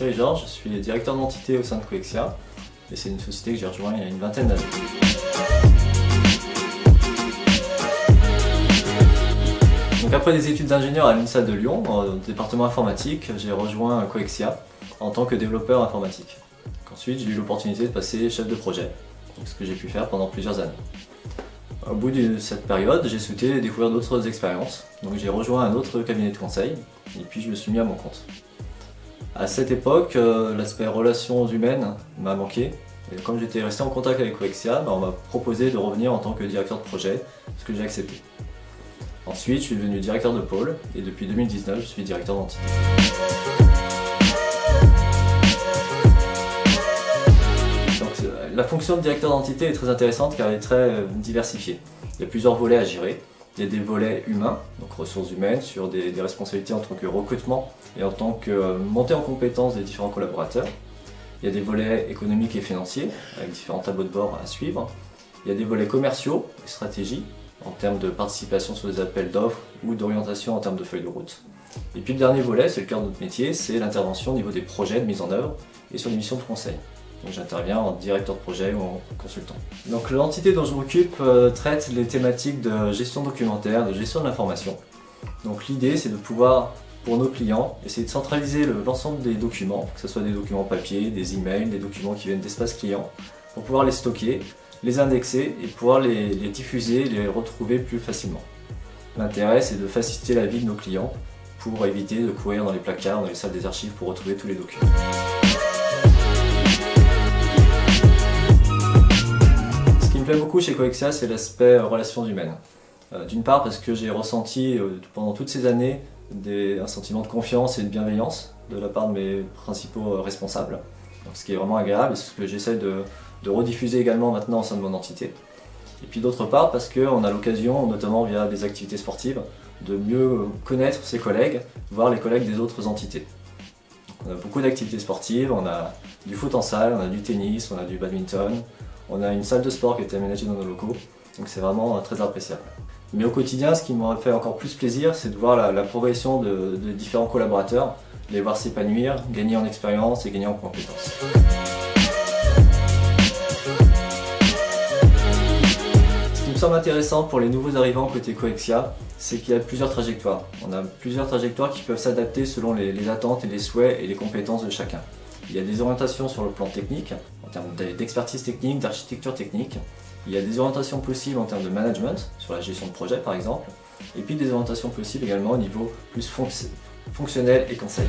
Richard, je suis directeur d'entité au sein de Coexia et c'est une société que j'ai rejoint il y a une vingtaine d'années. Donc après des études d'ingénieur à l'INSA de Lyon, au département informatique, j'ai rejoint Coexia en tant que développeur informatique. Ensuite, j'ai eu l'opportunité de passer chef de projet, donc ce que j'ai pu faire pendant plusieurs années. Au bout de cette période, j'ai souhaité découvrir d'autres expériences, donc j'ai rejoint un autre cabinet de conseil et puis je me suis mis à mon compte. À cette époque, l'aspect relations humaines m'a manqué. Et comme j'étais resté en contact avec Coexia, on m'a proposé de revenir en tant que directeur de projet, ce que j'ai accepté. Ensuite, je suis devenu directeur de pôle et depuis 2019, je suis directeur d'entité. La fonction de directeur d'entité est très intéressante car elle est très diversifiée. Il y a plusieurs volets à gérer. Il y a des volets humains, donc ressources humaines, sur des responsabilités en tant que recrutement et en tant que montée en compétence des différents collaborateurs. Il y a des volets économiques et financiers, avec différents tableaux de bord à suivre. Il y a des volets commerciaux et stratégie, en termes de participation sur des appels d'offres ou d'orientation en termes de feuilles de route. Et puis le dernier volet, c'est le cœur de notre métier, c'est l'intervention au niveau des projets de mise en œuvre et sur les missions de conseil. Donc j'interviens en directeur de projet ou en consultant. Donc l'entité dont je m'occupe traite les thématiques de gestion documentaire, de gestion de l'information. Donc l'idée c'est de pouvoir, pour nos clients, essayer de centraliser l'ensemble des documents, que ce soit des documents papier, des emails, des documents qui viennent d'espace client, pour pouvoir les stocker, les indexer et pouvoir les diffuser, les retrouver plus facilement. L'intérêt c'est de faciliter la vie de nos clients pour éviter de courir dans les placards, dans les salles des archives pour retrouver tous les documents. Ce qui me plaît beaucoup chez Coexia, c'est l'aspect relations humaines. D'une part parce que j'ai ressenti pendant toutes ces années un sentiment de confiance et de bienveillance de la part de mes principaux responsables. Donc, ce qui est vraiment agréable et c'est ce que j'essaie de rediffuser également maintenant au sein de mon entité. Et puis d'autre part parce qu'on a l'occasion, notamment via des activités sportives, de mieux connaître ses collègues, voire les collègues des autres entités. Donc, on a beaucoup d'activités sportives, on a du foot en salle, on a du tennis, on a du badminton, on a une salle de sport qui a été aménagée dans nos locaux, donc c'est vraiment très appréciable. Mais au quotidien, ce qui m'aurait fait encore plus plaisir, c'est de voir la progression de différents collaborateurs, les voir s'épanouir, gagner en expérience et gagner en compétences. Ce qui me semble intéressant pour les nouveaux arrivants côté Coexia, c'est qu'il y a plusieurs trajectoires. On a plusieurs trajectoires qui peuvent s'adapter selon les attentes et les souhaits et les compétences de chacun. Il y a des orientations sur le plan technique, en termes d'expertise technique, d'architecture technique. Il y a des orientations possibles en termes de management, sur la gestion de projet par exemple. Et puis des orientations possibles également au niveau plus fonctionnel et conseil.